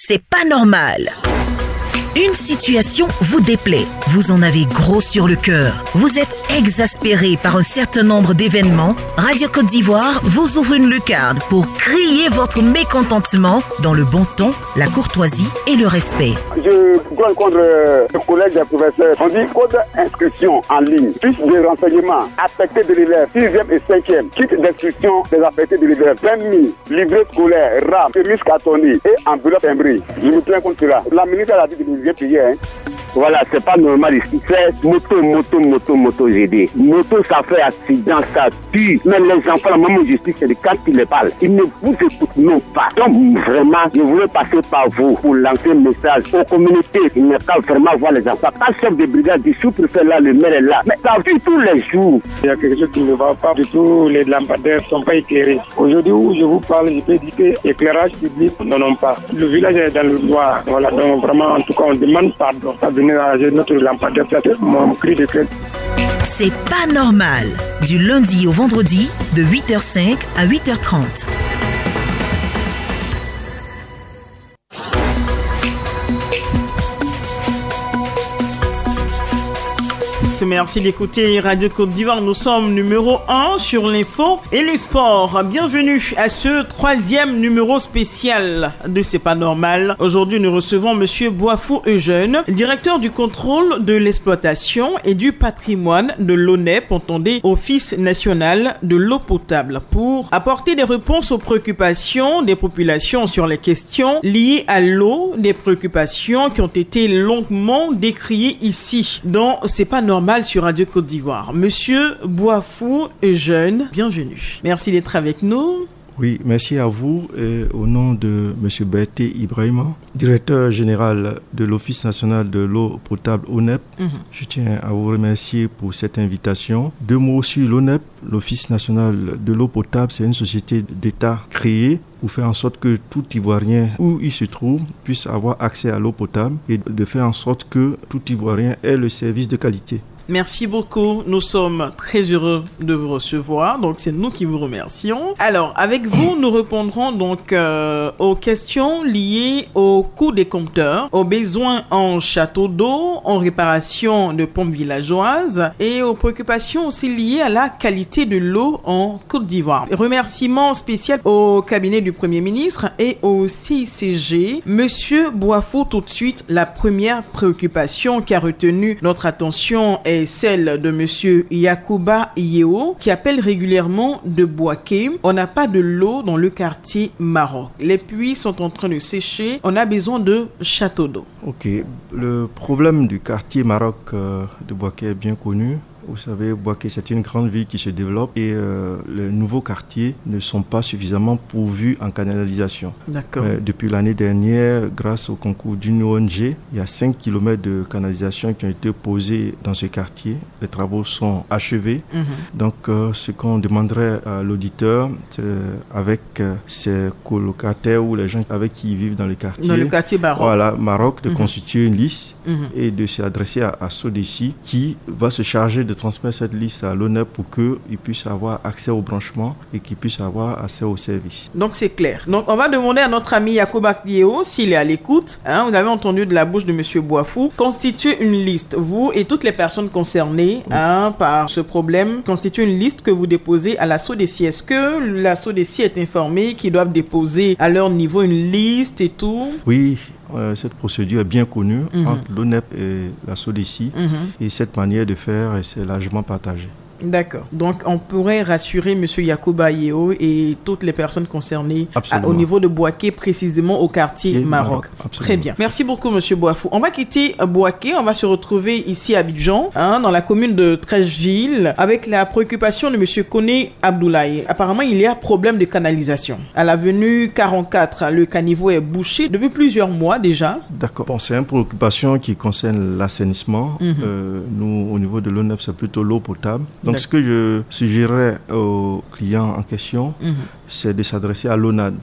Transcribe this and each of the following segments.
C'est pas normal. Une situation vous déplaît, vous en avez gros sur le cœur, vous êtes exaspéré par un certain nombre d'événements, Radio Côte d'Ivoire vous ouvre une lucarne pour crier votre mécontentement dans le bon ton, la courtoisie et le respect. Je prends contre le collège des professeurs. On dit code d'inscription en ligne, fiche de renseignement, affecté de l'élève, 6e et 5e, kit d'instruction des affectés de l'élève, permis, livret scolaire, RAM, chemise cartonnée et enveloppe imbrée. Je me plains contre cela. La ministre a dit de nous payer. Voilà, c'est pas normal ici. C'est moto GD. Moto, ça fait accident, ça tue. Mais les enfants, la maman justice, c'est quand ils les parlent. Ils ne vous écoutent non pas. Donc, vraiment, je voulais passer par vous pour lancer un message aux communautés. Il n'est pas vraiment voir les enfants. Pas chef de brigade du sous-préfet là, le maire est là. Mais ça vit tous les jours. Il y a quelque chose qui ne va pas du tout. Les lampadaires ne sont pas éclairés. Aujourd'hui où je vous parle, je peux dire que l'éclairage public n'en ont pas. Le village est dans le noir. Voilà, donc vraiment, en tout cas, on demande pardon. À venir arranger notre lampadaire, c'est mon cri de cœur. C'est pas normal. Du lundi au vendredi, de 8h05 à 8h30. Merci d'écouter Radio Côte d'Ivoire. Nous sommes numéro 1 sur l'info et le sport. Bienvenue à ce 3e numéro spécial de C'est pas normal. Aujourd'hui, nous recevons Monsieur Boafou Eugène, directeur du contrôle de l'exploitation et du patrimoine de l'ONEP, entendez Office national de l'eau potable, pour apporter des réponses aux préoccupations des populations sur les questions liées à l'eau, des préoccupations qui ont été longuement décriées ici dans C'est pas normal sur Radio Côte d'Ivoire. Monsieur Boafou Eugène, bienvenue. Merci d'être avec nous. Oui, merci à vous et au nom de M. Berté Ibrahima, directeur général de l'Office national de l'eau potable ONEP. Je tiens à vous remercier pour cette invitation. 2 mots sur l'ONEP. L'Office national de l'eau potable, c'est une société d'État créée pour faire en sorte que tout Ivoirien, où il se trouve, puisse avoir accès à l'eau potable et de faire en sorte que tout Ivoirien ait le service de qualité. Merci beaucoup. Nous sommes très heureux de vous recevoir. Donc, c'est nous qui vous remercions. Alors, avec vous, nous répondrons donc aux questions liées au coût des compteurs, aux besoins en château d'eau, en réparation de pompes villageoises et aux préoccupations aussi liées à la qualité de l'eau en Côte d'Ivoire. Remerciements spéciaux au cabinet du Premier ministre et au CICG. Monsieur Boafou, tout de suite, la première préoccupation qui a retenu notre attention est celle de monsieur Yacouba Yeo, qui appelle régulièrement de Boaké. On n'a pas de l'eau dans le quartier Maroc. Les puits sont en train de sécher. On a besoin de châteaux d'eau. Ok. Le problème du quartier Maroc de Boaké est bien connu. Vous savez, Boaké, c'est une grande ville qui se développe et les nouveaux quartiers ne sont pas suffisamment pourvus en canalisation. D'accord. Depuis l'année dernière, grâce au concours d'une ONG, il y a 5 km de canalisation qui ont été posés dans ce quartier. Les travaux sont achevés. Donc, ce qu'on demanderait à l'auditeur, c'est avec ses colocataires ou les gens avec qui ils vivent dans le quartier. Dans le quartier Maroc. Voilà, Maroc, de constituer une liste et de s'adresser à SODECI qui va se charger de transmettre cette liste à l'ONEP pour qu'ils puissent avoir accès au branchement et qu'ils puissent avoir accès au service. Donc c'est clair. Donc on va demander à notre ami Yacouba Yeo s'il est à l'écoute. Vous avez entendu de la bouche de monsieur Boafou. Constituez une liste, vous et toutes les personnes concernées par ce problème. Constituez une liste que vous déposez à la SODECI. Est-ce que la SODECI est informée qu'ils doivent déposer à leur niveau une liste et tout? Oui. Cette procédure est bien connue entre l'ONEP et la SODECI et cette manière de faire, c'est largement partagé. D'accord. Donc, on pourrait rassurer M. Yacouba Yeo et toutes les personnes concernées au niveau de Boaké, précisément au quartier Maroc. Très bien. Merci beaucoup, M. Boafou. On va quitter Boaké. On va se retrouver ici à Abidjan, dans la commune de Trècheville, avec la préoccupation de M. Koné Abdoulaye. Apparemment, il y a problème de canalisation. À l'avenue 44, le caniveau est bouché depuis plusieurs mois déjà. D'accord. Bon, c'est une préoccupation qui concerne l'assainissement. Nous, au niveau de l'ONEP, c'est plutôt l'eau potable. Donc, ce que je suggérerais aux clients en question, c'est de s'adresser à l'ONAD,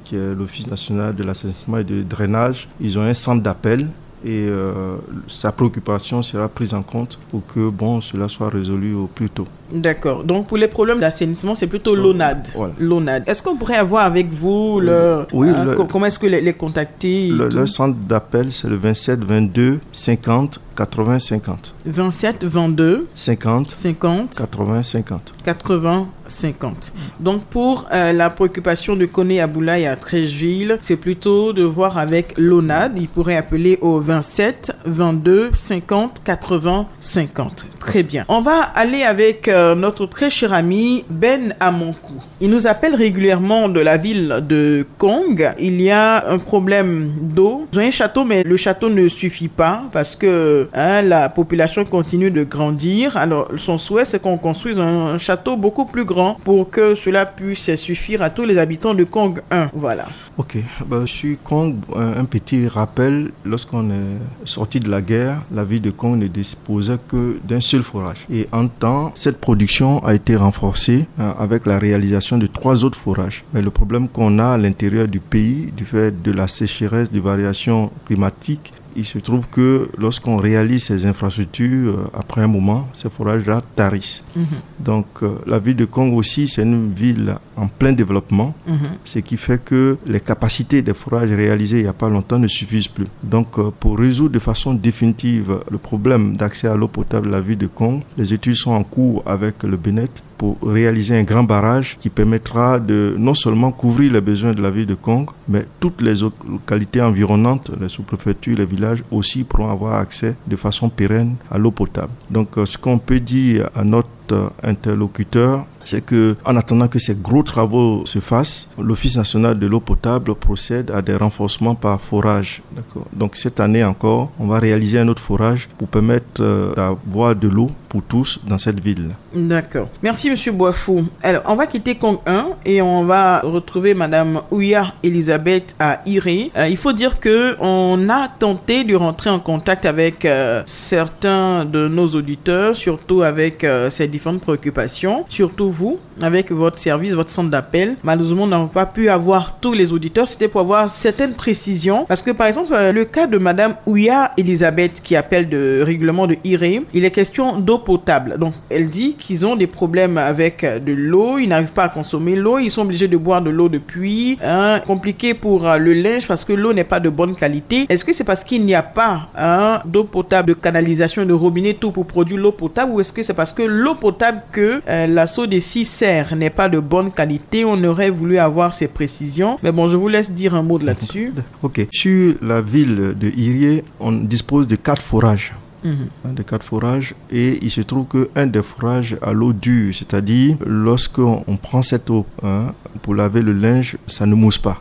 qui est l'Office national de l'assainissement et du drainage. Ils ont un centre d'appel et sa préoccupation sera prise en compte pour que cela soit résolu au plus tôt. D'accord. Donc, pour les problèmes d'assainissement, c'est plutôt l'ONAD. Voilà. L'ONAD. Est-ce qu'on pourrait avoir avec vous comment est-ce que les contacter le centre d'appel, c'est le 27 22 50 80 50. 27 22 50 50 80 50. 80 50. Donc, pour la préoccupation de Koné Aboulaye à Treichville, c'est plutôt de voir avec l'ONAD. Il pourrait appeler au 27 22 50 80 50. Très bien. On va aller avec notre très cher ami Ben Amonkou. Il nous appelle régulièrement de la ville de Kong. Il y a un problème d'eau. Ils ont un château, mais le château ne suffit pas parce que la population continue de grandir. Alors, son souhait, c'est qu'on construise un château beaucoup plus grand pour que cela puisse suffire à tous les habitants de Kong 1. Voilà. Ok. Sur Kong, un petit rappel. Lorsqu'on est sorti de la guerre, la ville de Kong ne disposait que d'un seul forage. Et en temps, cette production a été renforcée avec la réalisation de 3 autres forages. Mais le problème qu'on a à l'intérieur du pays, du fait de la sécheresse, des variations climatiques, il se trouve que lorsqu'on réalise ces infrastructures, après un moment, ces forages-là tarissent. Donc, la ville de Kong aussi, c'est une ville en plein développement, ce qui fait que les capacités des forages réalisés il n'y a pas longtemps ne suffisent plus. Donc, pour résoudre de façon définitive le problème d'accès à l'eau potable de la ville de Kong, les études sont en cours avec le BNET pour réaliser un grand barrage qui permettra de non seulement couvrir les besoins de la ville de Kong, mais toutes les autres localités environnantes, les sous-préfectures, les villages aussi pourront avoir accès de façon pérenne à l'eau potable. Donc, ce qu'on peut dire à notre interlocuteur, c'est que en attendant que ces gros travaux se fassent, l'Office national de l'eau potable procède à des renforcements par forage. D'accord. Donc cette année encore, on va réaliser un autre forage pour permettre d'avoir de l'eau pour tous dans cette ville. D'accord. Merci Monsieur Boifou. Alors, on va quitter Kong 1 et on va retrouver Madame Ouya Elisabeth à Iré. Il faut dire que on a tenté de rentrer en contact avec certains de nos auditeurs, surtout avec ces différentes préoccupations, surtout vous, avec votre service, votre centre d'appel. Malheureusement, nous n'avons pas pu avoir tous les auditeurs. C'était pour avoir certaines précisions. Parce que, par exemple, le cas de Madame Ouya Elisabeth qui appelle régulièrement de Iré, il est question d'eau potable. Donc, elle dit qu'ils ont des problèmes avec de l'eau. Ils n'arrivent pas à consommer l'eau. Ils sont obligés de boire de l'eau de puits. Compliqué pour le linge parce que l'eau n'est pas de bonne qualité. Est-ce que c'est parce qu'il n'y a pas d'eau potable, de canalisation, de robinet, tout pour produire l'eau potable, ou est-ce que c'est parce que l'eau potable que la SODECI sert n'est pas de bonne qualité? On aurait voulu avoir ces précisions. Mais bon, je vous laisse dire un mot là-dessus. Ok. Sur la ville de Iré, on dispose de 4 forages. De 4 forages, et il se trouve qu'un des forages a l'eau dure, c'est-à-dire lorsqu'on prend cette eau pour laver le linge, ça ne mousse pas.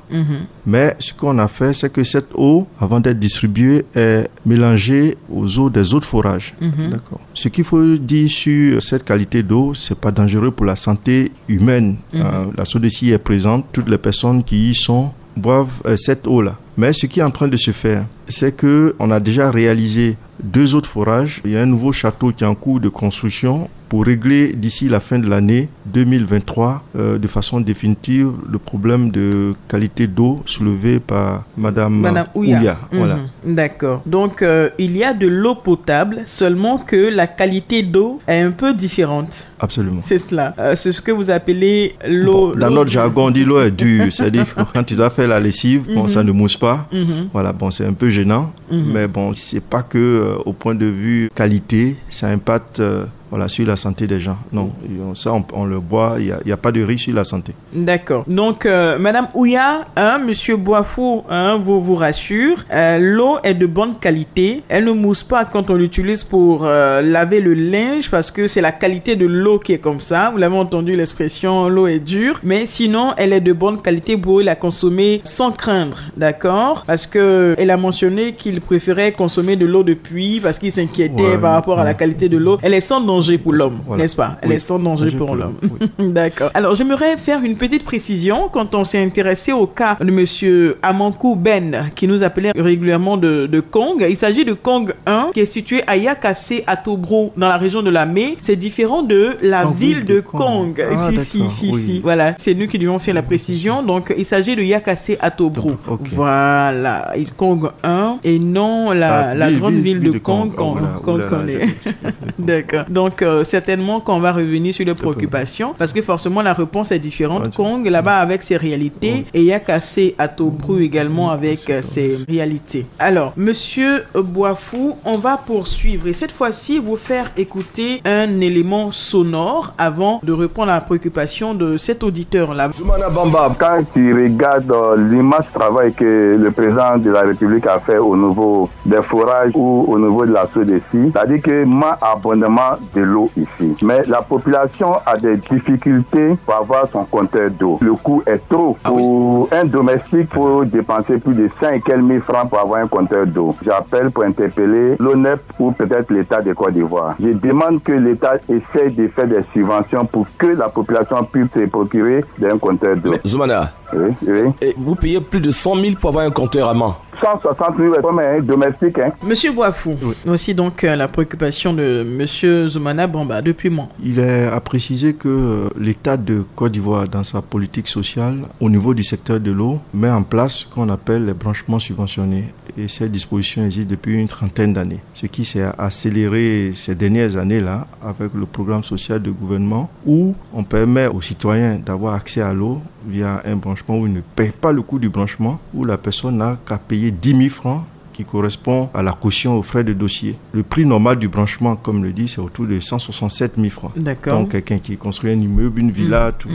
Mais ce qu'on a fait, c'est que cette eau, avant d'être distribuée, est mélangée aux eaux des autres forages. D'accord. Ce qu'il faut dire sur cette qualité d'eau, c'est pas dangereux pour la santé humaine. La SODECI est présente, toutes les personnes qui y sont boivent cette eau-là. Mais ce qui est en train de se faire, c'est qu'on a déjà réalisé 2 autres forages. Il y a un nouveau château qui est en cours de construction pour régler d'ici la fin de l'année 2023 de façon définitive le problème de qualité d'eau soulevé par Madame Ouya. Voilà. D'accord. Donc, il y a de l'eau potable, seulement que la qualité d'eau est un peu différente. Absolument. C'est cela. C'est ce que vous appelez l'eau... Dans notre jargon, on dit l'eau est dure. C'est-à-dire que quand tu dois faire la lessive, ça ne mousse pas. Voilà, c'est un peu gênant. Mais bon, c'est pas que au point de vue qualité, ça impacte... sur la santé des gens. Non, ça on le boit, il n'y a pas de risque sur la santé. D'accord. Donc, Madame Ouya, Monsieur Boifou vous rassure, l'eau est de bonne qualité. Elle ne mousse pas quand on l'utilise pour laver le linge parce que c'est la qualité de l'eau qui est comme ça. Vous l'avez entendu l'expression, l'eau est dure. Mais sinon, elle est de bonne qualité pour la consommer sans craindre. D'accord? Parce qu'elle a mentionné qu'il préférait consommer de l'eau de puits parce qu'il s'inquiétait par rapport à la qualité de l'eau. Elle est sans danger danger pour l'homme, voilà. n'est-ce pas? Oui. Elle est sans danger pour l'homme. Oui. D'accord. Alors, j'aimerais faire une petite précision quand on s'est intéressé au cas de monsieur Amankou Ben, qui nous appelait régulièrement de Kong. Il s'agit de Kong 1, qui est situé à Yakassé, à Tobro, dans la région de Lamé. C'est différent de la ville de Kong. Si. Voilà. C'est nous qui lui avons fait la précision. Donc, il s'agit de Yakassé à Tobro. Okay. Voilà. Kong 1 et non la grande ville de Kong qu'on connaît. D'accord. Donc, certainement qu'on va revenir sur les préoccupations parce que forcément la réponse est différente. Kong là-bas avec ses réalités et Yakassé à Tobro également avec ses réalités. Alors, monsieur Boafou, on va poursuivre et cette fois-ci vous faire écouter un élément sonore avant de répondre à la préoccupation de cet auditeur-là. Zoumana Bamba, quand tu regardes l'immense travail que le président de la République a fait au niveau des forages ou au niveau de la SODECI, c'est-à-dire que manque abondamment de l'eau ici. Mais la population a des difficultés pour avoir son compteur d'eau. Le coût est trop. Pour un domestique, il faut dépenser plus de 5 000 francs pour avoir un compteur d'eau. J'appelle pour interpeller l'ONEP ou peut-être l'État de Côte d'Ivoire. Je demande que l'État essaie de faire des subventions pour que la population puisse se procurer d'un compteur d'eau. Mais Zoumana, et vous payez plus de 100 000 pour avoir un compteur à main. 160 000 comme un domestique. Monsieur Boafou, voici donc la préoccupation de monsieur Zoumana Bamba depuis moi. Il est à préciser que l'État de Côte d'Ivoire, dans sa politique sociale, au niveau du secteur de l'eau, met en place ce qu'on appelle les branchements subventionnés. Et ces dispositions existent depuis une trentaine d'années. Ce qui s'est accéléré ces dernières années-là avec le programme social du gouvernement où on permet aux citoyens d'avoir accès à l'eau via un branchement où ils ne payent pas le coût du branchement, où la personne n'a qu'à payer 10 000 francs qui correspond à la caution aux frais de dossier. Le prix normal du branchement, comme le dit, c'est autour de 167 000 francs. D'accord. Donc, quelqu'un qui construit un immeuble, une villa, tout.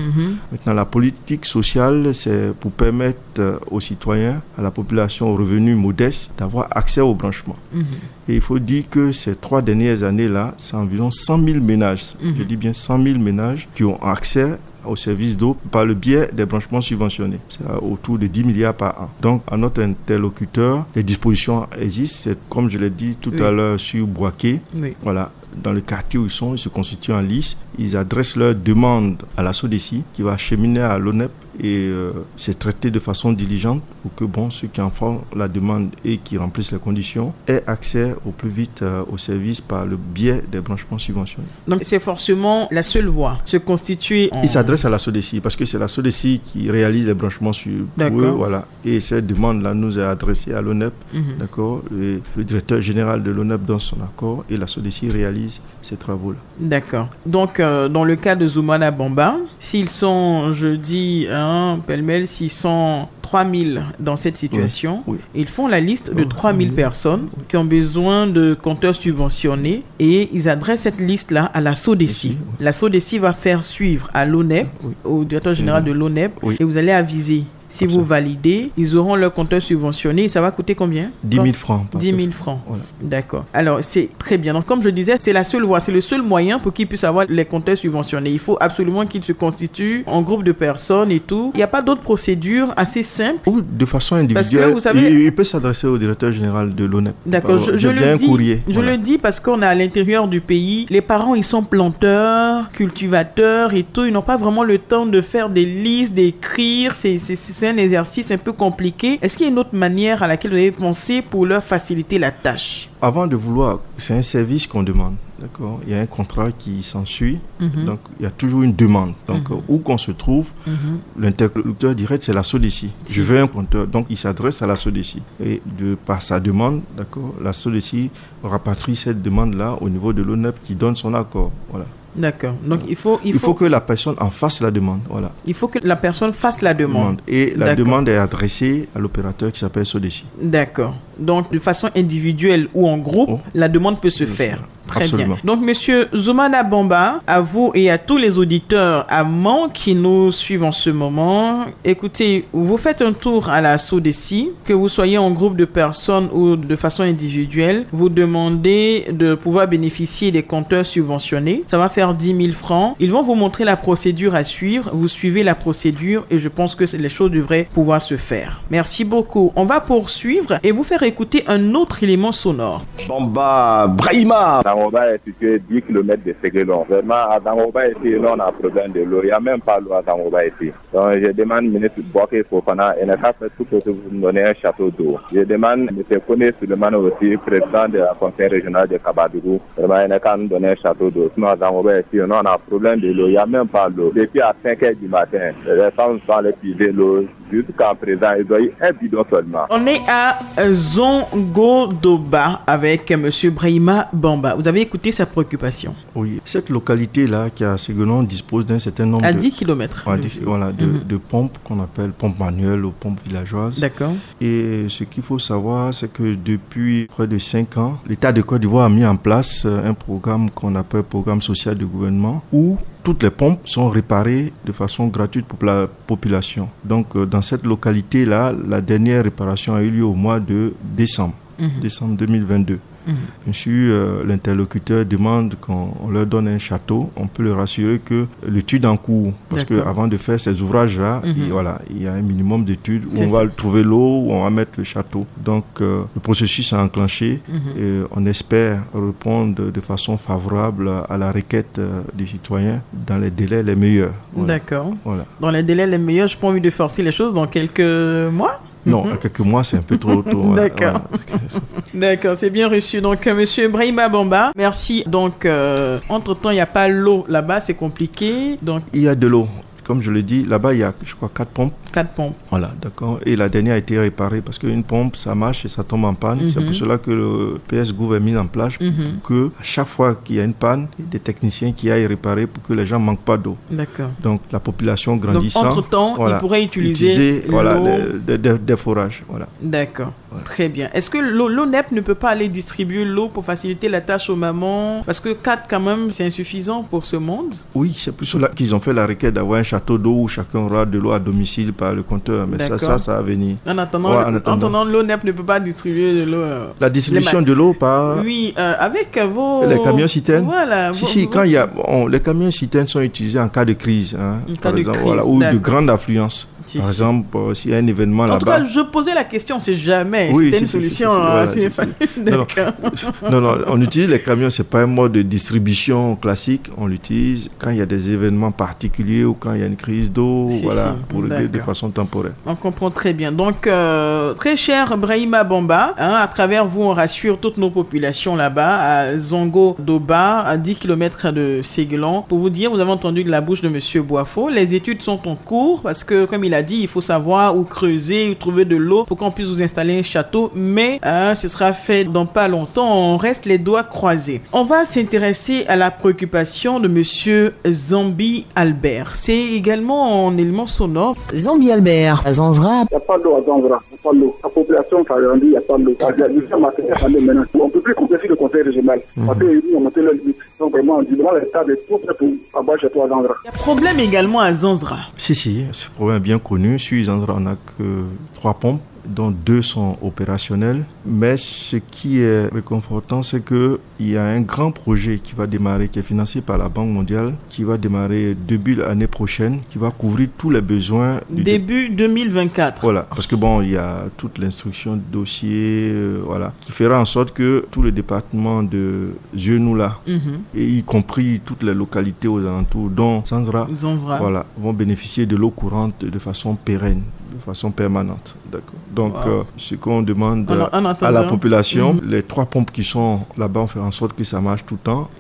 Maintenant, la politique sociale, c'est pour permettre aux citoyens, à la population aux revenus modestes, d'avoir accès au branchement. Et il faut dire que ces 3 dernières années-là, c'est environ 100 000 ménages, je dis bien 100 000 ménages, qui ont accès au service d'eau par le biais des branchements subventionnés. C'est autour de 10 milliards par an. Donc, à notre interlocuteur, les dispositions existent. C'est, comme je l'ai dit tout à l'heure sur Boaké. Voilà. Dans le quartier où ils sont, ils se constituent en liste. Ils adressent leur demande à la SODECI qui va acheminer à l'ONEP et c'est traité de façon diligente pour que ceux qui en font la demande et qui remplissent les conditions aient accès au plus vite au service par le biais des branchements subventionnés. Donc c'est forcément la seule voie, se constituer en... Ils s'adressent à la SODECI parce que c'est la SODECI qui réalise les branchements sur eux, voilà. Et cette demande-là nous est adressée à l'ONEP, d'accord. Et le directeur général de l'ONEP donne son accord et la SODECI réalise ces travaux-là. D'accord. Donc dans le cas de Zoumana Bamba, s'ils sont, je dis, pêle-mêle, s'ils sont 3000 dans cette situation, ils font la liste de 3000 personnes qui ont besoin de compteurs subventionnés et ils adressent cette liste-là à la SODECI. La SODECI va faire suivre à l'ONEP, au directeur général de l'ONEP, et vous allez aviser. Si vous validez, ils auront leur compteur subventionné. Ça va coûter combien? 10 000 francs. 10 000 francs. Voilà. D'accord. Alors, c'est très bien. Donc, comme je disais, c'est la seule voie, c'est le seul moyen pour qu'ils puissent avoir les compteurs subventionnés. Il faut absolument qu'ils se constituent en groupe de personnes et tout. Il n'y a pas d'autres procédures assez simples? Ou de façon individuelle. Parce que, vous savez, il peut s'adresser au directeur général de l'ONEP. D'accord. Je le dis parce qu'on est à l'intérieur du pays. Les parents, ils sont planteurs, cultivateurs et tout. Ils n'ont pas vraiment le temps de faire des listes, d'écrire. C'est un exercice un peu compliqué. Est-ce qu'il y a une autre manière à laquelle vous avez pensé pour leur faciliter la tâche? Avant de vouloir, c'est un service qu'on demande. D'accord. Il y a un contrat qui s'ensuit. Donc, il y a toujours une demande. Donc, où qu'on se trouve, l'interlocuteur direct, c'est la SODECI. Je veux un compteur. Donc, il s'adresse à la SODECI. Et par sa demande, d'accord, la SODECI rapatrie cette demande-là au niveau de l'ONEP qui donne son accord. Voilà. D'accord. Donc, il faut que la personne en fasse la demande. Voilà. Il faut que la personne fasse la demande. Et la demande est adressée à l'opérateur qui s'appelle SODECI. D'accord. Donc, de façon individuelle ou en groupe, la demande peut se faire. Très Absolument. bien. Donc, monsieur Zoumana Bamba, à vous et à tous les auditeurs amants qui nous suivent en ce moment, écoutez, vous faites un tour à la SODECI, que vous soyez en groupe de personnes ou de façon individuelle, vous demandez de pouvoir bénéficier des compteurs subventionnés. Ça va faire 10 000 francs. Ils vont vous montrer la procédure à suivre. Vous suivez la procédure et je pense que les choses devraient pouvoir se faire. Merci beaucoup. On va poursuivre et vous faire écouter un autre élément sonore. Bamba Brahima. Dangoba est situé 10 km de Séguélon. Vraiment, à Dangoba ici, nous on a problème de l'eau. Il n'y a même pas l'eau à Dangoba ici. Donc je demande au ministre Boaké Fofana, il n'a pas fait tout pour vous donner un château d'eau. Je demande M. Kone Suleiman aussi, président de la conseil régional de Kabadougou, vraiment il n'a qu'à nous donner un château d'eau. Sinon à Dangoba ici, nous on a problème de l'eau. Il n'y a même pas l'eau. Depuis à 5 h du matin, les femmes sont allées puiser l'eau. Jusqu'à présent, ils ont eu un bidon seulement. On est à Zongo-Doba avec M. Brahima Bamba. Vous avez écouté sa préoccupation? Oui, cette localité-là qui est à Séguélon dispose d'un certain nombre à 10 km. De pompes qu'on appelle pompes manuelles ou pompes villageoises. D'accord. Et ce qu'il faut savoir, c'est que depuis près de 5 ans, l'État de Côte d'Ivoire a mis en place un programme qu'on appelle programme social du gouvernement où toutes les pompes sont réparées de façon gratuite pour la population. Donc, dans cette localité-là, la dernière réparation a eu lieu au mois de décembre, décembre 2022. Bien sûr, l'interlocuteur demande qu'on leur donne un château. On peut leur assurer que l'étude en cours, parce qu'avant de faire ces ouvrages-là, il y a un minimum d'études où on va trouver l'eau, où on va mettre le château. Donc, le processus est enclenché et on espère répondre de façon favorable à la requête des citoyens dans les délais les meilleurs. Voilà. D'accord. Voilà. Dans les délais les meilleurs, je n'ai pas envie de forcer les choses dans quelques mois. Non, quelques mois, c'est un peu trop tôt. D'accord. D'accord, c'est bien reçu. Donc, Monsieur Brahima Bamba, merci. Donc, entre-temps, il n'y a pas l'eau là-bas, c'est compliqué. Donc... Il y a de l'eau. Comme je l'ai dit, là-bas, il y a, je crois, 4 pompes. 4 pompes. Voilà, d'accord. Et la dernière a été réparée parce qu'une pompe, ça marche et ça tombe en panne. C'est pour cela que le PS Gouv est mis en place pour que, à chaque fois qu'il y a une panne, il y ait des techniciens qui aillent réparer pour que les gens ne manquent pas d'eau. D'accord. Donc, la population grandissant... Donc, entre-temps, ils pourraient utiliser des forages. Voilà. D'accord. Voilà. Très bien. Est-ce que l'ONEP ne peut pas aller distribuer l'eau pour faciliter la tâche aux mamans? Parce que 4, quand même, c'est insuffisant pour ce monde. Oui, c'est pour cela qu'ils ont fait la requête d'avoir un château d'eau où chacun aura de l'eau à domicile par le compteur. Mais ça va venir. En attendant, l'ONEP ne peut pas distribuer de l'eau. La distribution de l'eau par... Oui, avec vos... Les camions citernes. Voilà. Quand il y a... les camions citernes sont utilisés en cas de crise. Par exemple, ou de grande affluence. Par exemple, s'il y a un événement là-bas... En tout cas, je posais la question, c'est jamais. C'était une solution. Non, on utilise les camions, c'est pas un mode de distribution classique. On l'utilise quand il y a des événements particuliers ou quand il y a une crise d'eau, pour régler de façon temporaire. On comprend très bien. Donc, très cher Brahima Bamba, à travers vous, on rassure toutes nos populations là-bas, à Zongo-Doba, à 10 km de Séguélon. Pour vous dire, vous avez entendu de la bouche de Monsieur Boafo, les études sont en cours parce que, comme il a dit, il faut savoir où creuser, où trouver de l'eau pour qu'on puisse vous installer un château. Mais ce sera fait dans pas longtemps. On reste les doigts croisés. On va s'intéresser à la préoccupation de Monsieur Zambi Albert. C'est également en élément sonore. Zambi Albert, à Zanzra. Il n'y a pas d'eau à Zanzra. Il n'y a pas d'eau. La population s'agrandit, il n'y a pas d'eau. On ne peut plus compter le conseil régional. Parce qu'ils ont monté leur limite. Donc vraiment, on dit devant l'État de tout prêt pour avoir chez toi à Zanzra. Il y a problème également à Zanzra. Si, ce problème est bien connu. Sur Zanzra, on n'a que 3 pompes, dont 2 sont opérationnels. Mais ce qui est réconfortant, c'est qu'il y a un grand projet qui va démarrer, qui est financé par la Banque mondiale, qui va démarrer début de l'année prochaine, qui va couvrir tous les besoins. Début 2024. Voilà, parce que il y a toute l'instruction de dossier, qui fera en sorte que tous les départements de Genoula, et y compris toutes les localités aux alentours, dont Zanzra, vont bénéficier de l'eau courante de façon pérenne, de façon permanente. D'accord. Donc, ce qu'on demande à la population, les 3 pompes qui sont là-bas, on fait en sorte que ça marche tout le temps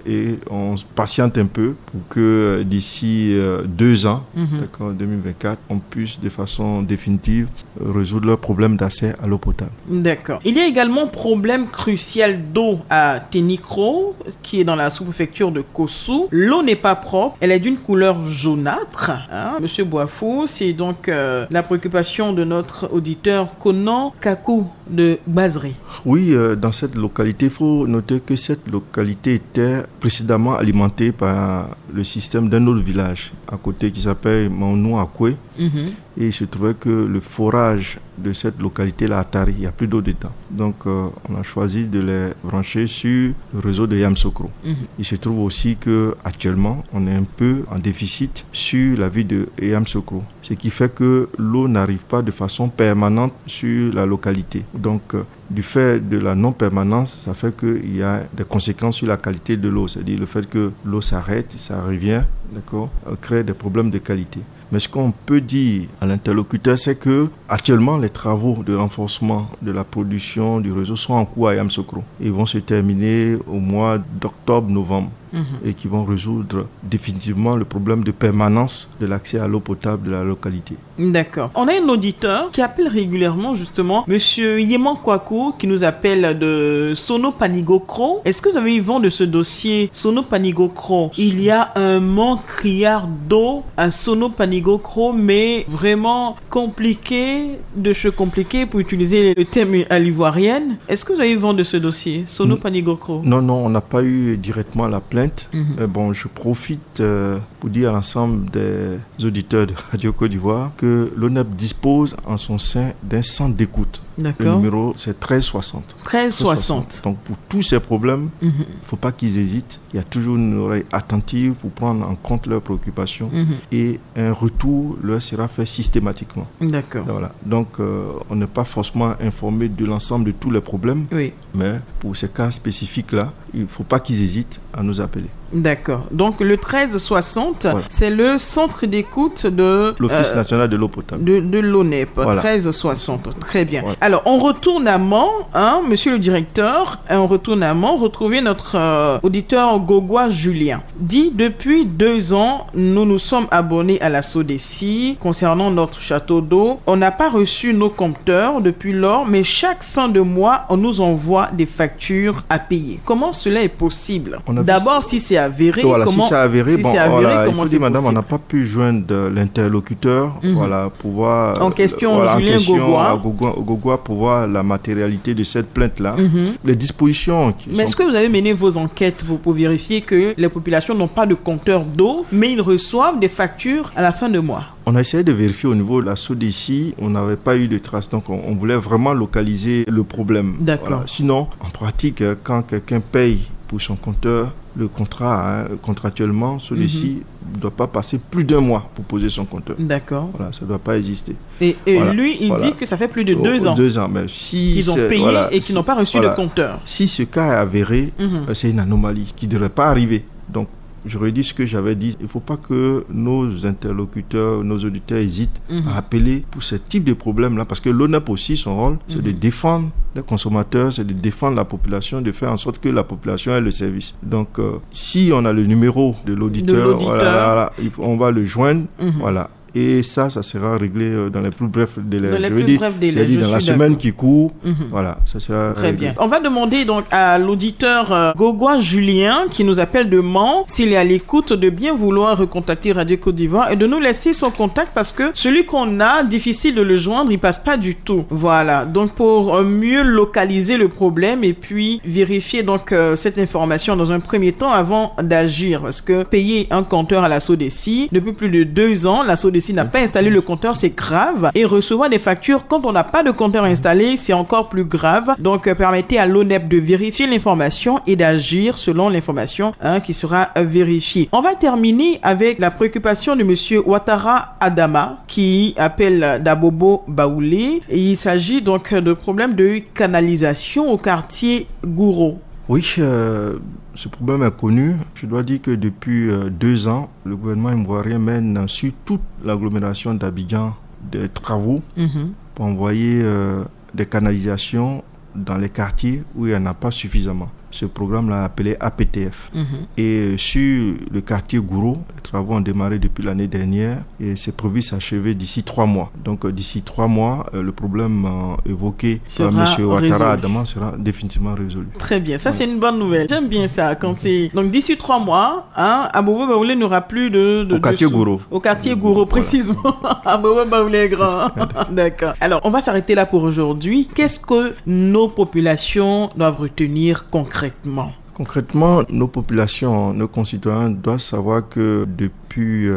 et on patiente un peu pour que d'ici 2 ans, d'accord, 2024, on puisse de façon définitive résoudre leur problème d'accès à l'eau potable. D'accord. Il y a également problème crucial d'eau à Ténicro, qui est dans la sous-préfecture de Kossou. L'eau n'est pas propre, elle est d'une couleur jaunâtre. Monsieur Boafo, c'est donc la préoccupation de notre auditeur Conan Kakou de Bazré. Oui, dans cette localité, il faut noter que cette localité était précédemment alimentée par le système d'un autre village à côté qui s'appelle Maounou Akwe. Et il se trouvait que le forage de cette localité-là a tari, il n'y a plus d'eau dedans. Donc, on a choisi de les brancher sur le réseau de Yamsokro. Il se trouve aussi qu'actuellement, on est un peu en déficit sur la ville de Yamsokro. Ce qui fait que l'eau n'arrive pas de façon permanente sur la localité. Donc, du fait fait de la non-permanence, ça fait qu'il y a des conséquences sur la qualité de l'eau. C'est-à-dire le fait que l'eau s'arrête, ça revient, d'accord, crée des problèmes de qualité. Mais ce qu'on peut dire à l'interlocuteur, c'est que actuellement les travaux de renforcement de la production du réseau sont en cours à Yamoussoukro. Ils vont se terminer au mois d'octobre-novembre et qui vont résoudre définitivement le problème de permanence de l'accès à l'eau potable de la localité. D'accord. On a un auditeur qui appelle régulièrement justement Monsieur Yéman Kwaku qui nous appelle de Sono Panigokro. Est-ce que vous avez eu vent de ce dossier Sono Panigokro? Il y a un manque criard d'eau à Sono Panigokro, mais vraiment compliqué, de choses compliquées pour utiliser le terme à l'ivoirienne. Est-ce que vous avez eu vent de ce dossier Sono Panigokro? Non, on n'a pas eu directement la plainte. Bon, je profite pour dire à l'ensemble des auditeurs de Radio Côte d'Ivoire que l'ONEP dispose en son sein d'un centre d'écoute. D'accord. Le numéro, c'est 1360. 1360. Donc, pour tous ces problèmes, il ne faut pas qu'ils hésitent. Il y a toujours une oreille attentive pour prendre en compte leurs préoccupations et un retour leur sera fait systématiquement. D'accord. Voilà. Donc, on n'est pas forcément informé de l'ensemble de tous les problèmes, mais pour ces cas spécifiques-là, il ne faut pas qu'ils hésitent à nous appeler. D'accord. Donc, le 1360, c'est le centre d'écoute de l'Office national de l'eau potable. De l'ONEP. Voilà. 1360. Très bien. Voilà. Alors, on retourne à Mans, monsieur le directeur, on retourne à Mans, retrouver notre auditeur Gogois Julien. Dit, depuis 2 ans, nous nous sommes abonnés à la SODECI concernant notre château d'eau. On n'a pas reçu nos compteurs depuis lors, mais chaque fin de mois, on nous envoie des factures à payer. Comment cela est possible? D'abord, si c'est avéré, si c'est avéré, comment il faut dire, madame, on n'a pas pu joindre l'interlocuteur, pour voir en question Julien Gogois pour voir la matérialité de cette plainte-là, les dispositions. Mais est-ce que vous avez mené vos enquêtes pour vérifier que les populations n'ont pas de compteur d'eau, mais ils reçoivent des factures à la fin de mois? On a essayé de vérifier au niveau de la SODECI, on n'avait pas eu de traces, donc on voulait vraiment localiser le problème. D'accord. Voilà. Sinon, en pratique, quand quelqu'un paye pour son compteur, le contrat, contractuellement, SODECI ne doit pas passer plus d'1 mois pour poser son compteur. D'accord. Voilà, ça ne doit pas exister. Et lui, il dit que ça fait plus de 2 ans. 2 ans, mais si qu'ils ont payé et qu'ils n'ont pas reçu le compteur. Si ce cas est avéré, c'est une anomalie qui ne devrait pas arriver. Donc, je redis ce que j'avais dit. Il ne faut pas que nos interlocuteurs, nos auditeurs hésitent à appeler pour ce type de problème-là, parce que l'ONEP aussi, son rôle, c'est de défendre les consommateurs, c'est de défendre la population, de faire en sorte que la population ait le service. Donc, si on a le numéro de l'auditeur, on va le joindre, voilà. Et ça sera réglé dans les plus brefs délais. Dans les plus brefs délais. Dans la semaine qui court, voilà, ça sera très réglé. bien. On va demander donc à l'auditeur Gogois Julien, qui nous appelle de Mans, s'il est à l'écoute, de bien vouloir recontacter Radio Côte d'Ivoire et de nous laisser son contact, parce que celui qu'on a, difficile de le joindre, il passe pas du tout. Voilà. Donc, pour mieux localiser le problème et puis vérifier donc cette information dans un premier temps avant d'agir, parce que payer un compteur à la SODECI depuis plus de 2 ans, la SODECI n'a pas installé le compteur, c'est grave. Et recevoir des factures quand on n'a pas de compteur installé, c'est encore plus grave. Donc, permettez à l'ONEP de vérifier l'information et d'agir selon l'information qui sera vérifiée. On va terminer avec la préoccupation de monsieur Ouattara Adama, qui appelle d'Abobo Baoulé. Et il s'agit donc de problèmes de canalisation au quartier Gouro. Oui, ce problème est connu. Je dois dire que depuis 2 ans, le gouvernement ivoirien mène sur toute l'agglomération d'Abidjan des travaux pour envoyer des canalisations dans les quartiers où il n'y en a pas suffisamment. Ce programme-là appelé APTF. Et sur le quartier Gouro, les travaux ont démarré depuis l'année dernière et c'est prévu s'achever d'ici 3 mois. Donc d'ici 3 mois, le problème évoqué par M. Ouattara Adama sera définitivement résolu. Très bien, ça c'est une bonne nouvelle. J'aime bien ça. Quand c'est... Donc d'ici 3 mois, Abobo Baoulé n'aura plus de au quartier Gouro. Au quartier Gouro, précisément. Abobo Baoulé est grand. D'accord. Alors, on va s'arrêter là pour aujourd'hui. Qu'est-ce que nos populations doivent retenir concrètement? Concrètement, nos populations, nos concitoyens doivent savoir que depuis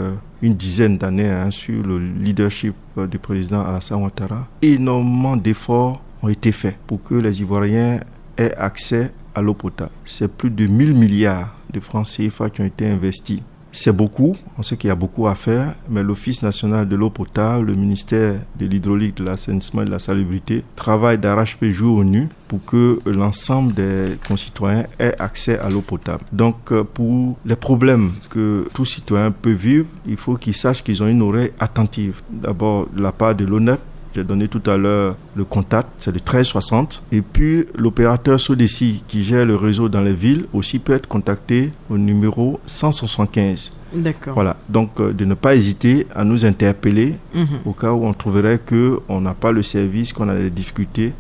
une dizaine d'années, sur le leadership du président Alassane Ouattara, énormément d'efforts ont été faits pour que les Ivoiriens aient accès à l'eau potable. C'est plus de 1000 milliards de francs CFA qui ont été investis c'est beaucoup. On sait qu'il y a beaucoup à faire, mais l'Office national de l'eau potable, le ministère de l'hydraulique, de l'assainissement et de la salubrité travaille d'arrache-pied jour et nuit pour que l'ensemble des concitoyens aient accès à l'eau potable. Donc, pour les problèmes que tout citoyen peut vivre, il faut qu'ils sachent qu'ils ont une oreille attentive. D'abord, de la part de l'ONEP, j'ai donné tout à l'heure le contact, c'est le 1360. Et puis, l'opérateur SODECI qui gère le réseau dans les villes aussi peut être contacté au numéro 175. D'accord. Voilà, donc de ne pas hésiter à nous interpeller au cas où on trouverait qu'on n'a pas le service, qu'on a des difficultés.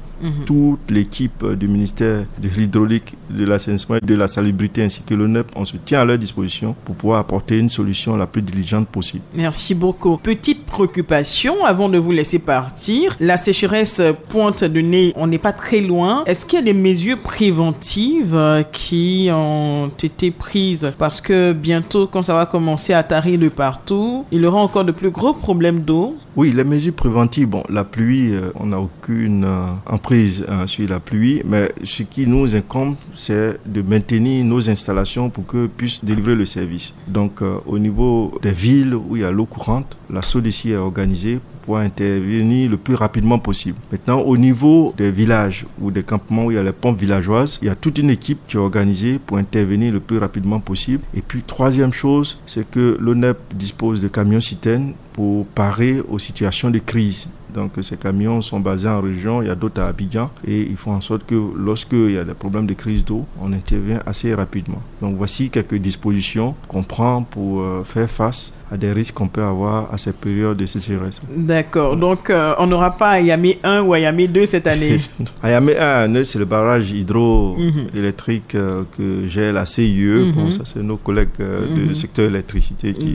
Toute l'équipe du ministère de l'hydraulique, de l'assainissement et de la salubrité ainsi que l'ONEP, on se tient à leur disposition pour pouvoir apporter une solution la plus diligente possible. Merci beaucoup. Petite préoccupation avant de vous laisser partir. La sécheresse pointe de nez, on n'est pas très loin. Est-ce qu'il y a des mesures préventives qui ont été prises? Parce que bientôt, quand ça va commencer à tarir de partout, il y aura encore de plus gros problèmes d'eau. Oui, les mesures préventives, bon, la pluie, on n'a aucune emprise sur la pluie, mais ce qui nous incombe, c'est de maintenir nos installations pour qu'elles puissent délivrer le service. Donc, au niveau des villes où il y a l'eau courante, la SODECI est organisée pour intervenir le plus rapidement possible. Maintenant, au niveau des villages ou des campements où il y a les pompes villageoises, il y a toute une équipe qui est organisée pour intervenir le plus rapidement possible. Et puis, troisième chose, c'est que l'ONEP dispose de camions-citernes pour parer aux situations de crise. Donc ces camions sont basés en région, il y a d'autres à Abidjan et ils font en sorte que lorsqu'il y a des problèmes de crise d'eau, on intervient assez rapidement. Donc voici quelques dispositions qu'on prend pour faire face à des risques qu'on peut avoir à ces périodes de sécheresse. D'accord, donc on n'aura pas à Yamé 1 ou à Yamé 2 cette année. À Yamé 1, c'est le barrage hydroélectrique que gère la CIE. Bon, ça c'est nos collègues du secteur électricité qui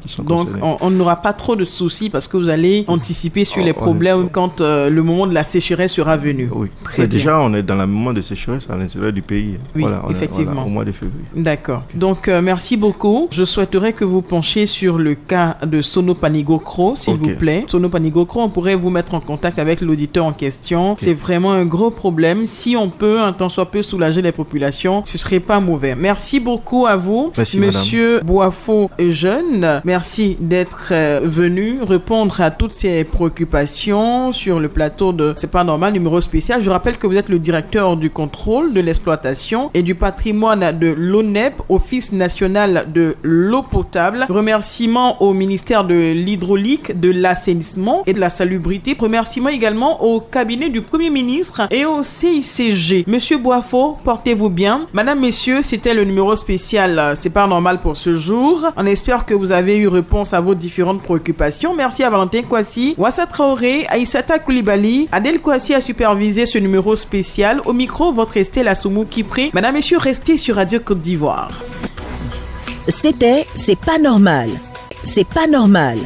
sont concernés. Donc on n'aura pas trop de soucis parce que vous allez anticiper sur les problèmes quand le moment de la sécheresse sera venu. Oui. Déjà, on est dans le moment de sécheresse à l'intérieur du pays. Oui, effectivement. Au mois de février. D'accord. Okay. Donc, merci beaucoup. Je souhaiterais que vous penchiez sur le cas de Sono Panigokro, s'il vous plaît. Sono Panigokro, on pourrait vous mettre en contact avec l'auditeur en question. C'est vraiment un gros problème. Si on peut, un tant soit peu, soulager les populations, ce serait pas mauvais. Merci beaucoup à vous, merci, Monsieur Boafo Jeune. Merci d'être venu répondre à toutes ces préoccupations sur le plateau de C'est pas normal, numéro spécial. Je rappelle que vous êtes le directeur du contrôle de l'exploitation et du patrimoine de l'ONEP, Office national de l'eau potable. Remerciements au ministère de l'hydraulique, de l'assainissement et de la salubrité. Remerciements également au cabinet du Premier ministre et au CICG. Monsieur Boafo, portez-vous bien. Madame, messieurs, c'était le numéro spécial C'est pas normal pour ce jour. On espère que vous avez eu réponse à vos différentes préoccupations. Merci à Valentin Kwasi, Wassa Traoré, Aïssata Koulibaly, Adel Kwasi a supervisé ce numéro spécial. Au micro, votre Estelle Assoumou Kipré. Madame, messieurs, restez sur Radio Côte d'Ivoire. C'était C'est pas normal. C'est pas normal.